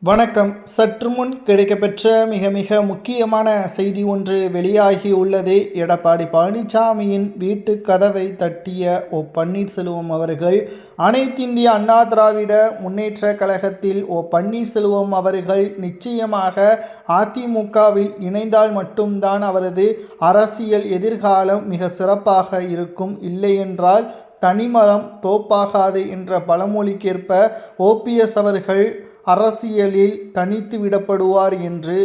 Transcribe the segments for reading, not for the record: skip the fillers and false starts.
வணக்கம். சற்று முன் கிடைக்கப்பெற்ற மிக மிக முக்கியமான செய்தி ஒன்று வெளியாகி உள்ளது. எடப்பாடி பழனிசாமியின் வீட்டு கதவை தட்டிய பன்னீர்செல்வம் அவர்கள் அனைத்திந்திய அண்ணா திராவிட முன்னேற்ற கழகத்தில் பன்னீர்செல்வம் அவர்கள் நிச்சயமாக அதிமுகவில் இணைந்தால் மட்டும்தான் அவரது அரசியல் எதிர்காலம் மிக சிறப்பாக இருக்கும், இல்லையென்றால் தனிமரம் தோப்பாகாது என்ற பழமொழிக்கேற்ப ஓபிஎஸ் அவர்கள் அரசியலில் தனித்து விடப்படுவார் என்று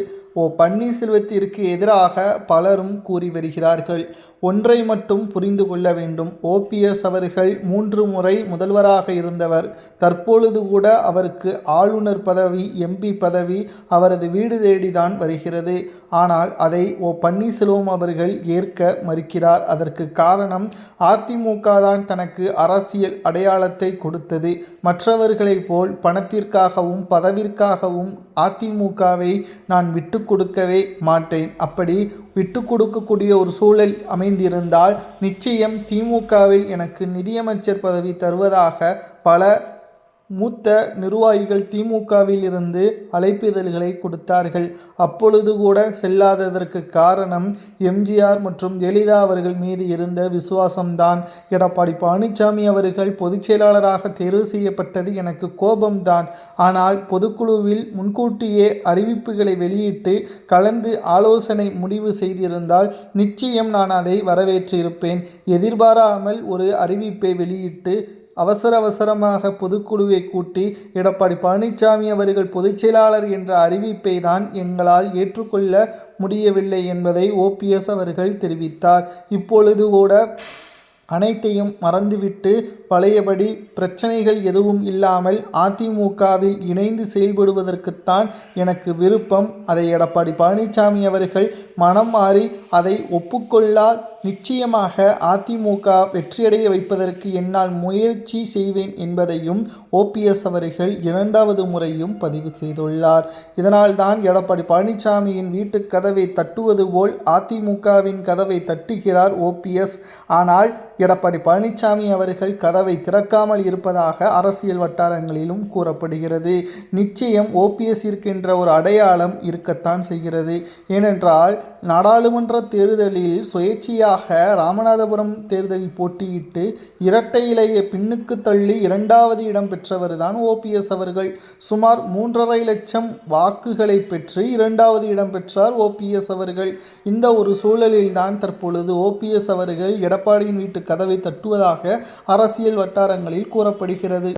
பன்னீர்செல்வத்திற்கு எதிராக பலரும் கூறி வருகிறார்கள். ஒன்றை மட்டும் புரிந்து கொள்ள வேண்டும். ஓபிஎஸ் அவர்கள் 3 முறை முதல்வராக இருந்தவர். தற்பொழுது கூட அவருக்கு ஆளுநர் பதவி, எம்பி பதவி அவரது வீடு தேடிதான் வருகிறது. ஆனால் அதை பன்னீர்செல்வம் அவர்கள் ஏற்க மறுக்கிறார். அதற்கு காரணம் அதிமுக தான் தனக்கு அரசியல் அடையாளத்தை கொடுத்தது. மற்றவர்களைப் போல் பணத்திற்காகவும் பதவிற்காகவும் அதிமுகவை நான் விட்டு கொடுக்கவே மாட்டேன். அப்படி விட்டு கொடுக்கக்கூடிய ஒரு சூழல் அமைந்திருந்தால் நிச்சயம் திமுகவில் எனக்கு நிதியமைச்சர் பதவி தருவதாக பல மூத்த நிர்வாகிகள் திமுகவில் இருந்து அழைப்பிதழ்களை கொடுத்தார்கள். அப்பொழுது கூட செல்லாததற்கு காரணம் எம்ஜிஆர் மற்றும் ஜெயலலிதா அவர்கள் மீது இருந்த விசுவாசம்தான். எடப்பாடி பழனிசாமி அவர்கள் பொதுச் செயலாளராக தேர்வு செய்யப்பட்டது எனக்கு கோபம்தான். ஆனால் பொதுக்குழுவில் முன்கூட்டியே அறிவிப்புகளை வெளியிட்டு கலந்து ஆலோசனை முடிவு செய்திருந்தால் நிச்சயம் நான் அதை வரவேற்றிருப்பேன். எதிர்பாராமல் ஒரு அறிவிப்பை வெளியிட்டு அவசரமாக பொதுக்குழுவை கூட்டி எடப்பாடி பழனிசாமி அவர்கள் பொதுச் செயலாளர் என்ற அறிவிப்பை தான் எங்களால் ஏற்றுக்கொள்ள முடியவில்லை என்பதை ஓபிஎஸ் அவர்கள் தெரிவித்தார். இப்பொழுது கூட அனைத்தையும் மறந்துவிட்டு பழையபடி பிரச்சனைகள் எதுவும் இல்லாமல் அதிமுகவில் இணைந்து செயல்படுவதற்குத்தான் எனக்கு விருப்பம். அதை எடப்பாடி பழனிசாமி அவர்கள் மனம் மாறி அதை ஒப்புக்கொள்ளால் நிச்சயமாக அதிமுக வெற்றியடைய வைப்பதற்கு என்னால் முயற்சி செய்வேன் என்பதையும் ஓபிஎஸ் அவர்கள் 2வது முறையும் பதிவு செய்துள்ளார். இதனால் தான் எடப்பாடி பழனிசாமியின் வீட்டு கதவை தட்டுவது போல் அதிமுகவின் கதவை தட்டுகிறார் ஓபிஎஸ். ஆனால் எடப்பாடி பழனிசாமி அவர்கள் கதவை திறக்காமல் இருப்பதாக அரசியல் வட்டாரங்களிலும் கூறப்படுகிறது. நிச்சயம் ஓபிஎஸ் இருக்கின்ற ஒரு அடையாளம் இருக்கத்தான் செய்கிறது. ஏனென்றால் நாடாளுமன்ற தேர்தலில் சுயேட்சையாக ராமநாதபுரம் தேர்தலில் போட்டியிட்டு இரட்டை இலையை பின்னுக்கு தள்ளி 2வது இடம் பெற்றவர் தான் ஓபிஎஸ் அவர்கள். சுமார் 3.5 லட்சம் வாக்குகளை பெற்று 2வது இடம் பெற்றார் ஓபிஎஸ் அவர்கள். இந்த ஒரு சூழலில் தான் தற்பொழுது ஓபிஎஸ் அவர்கள் எடப்பாடியின் வீட்டு கதவை தட்டுவதாக அரசியல் வட்டாரங்களில் கூறப்படுகிறது.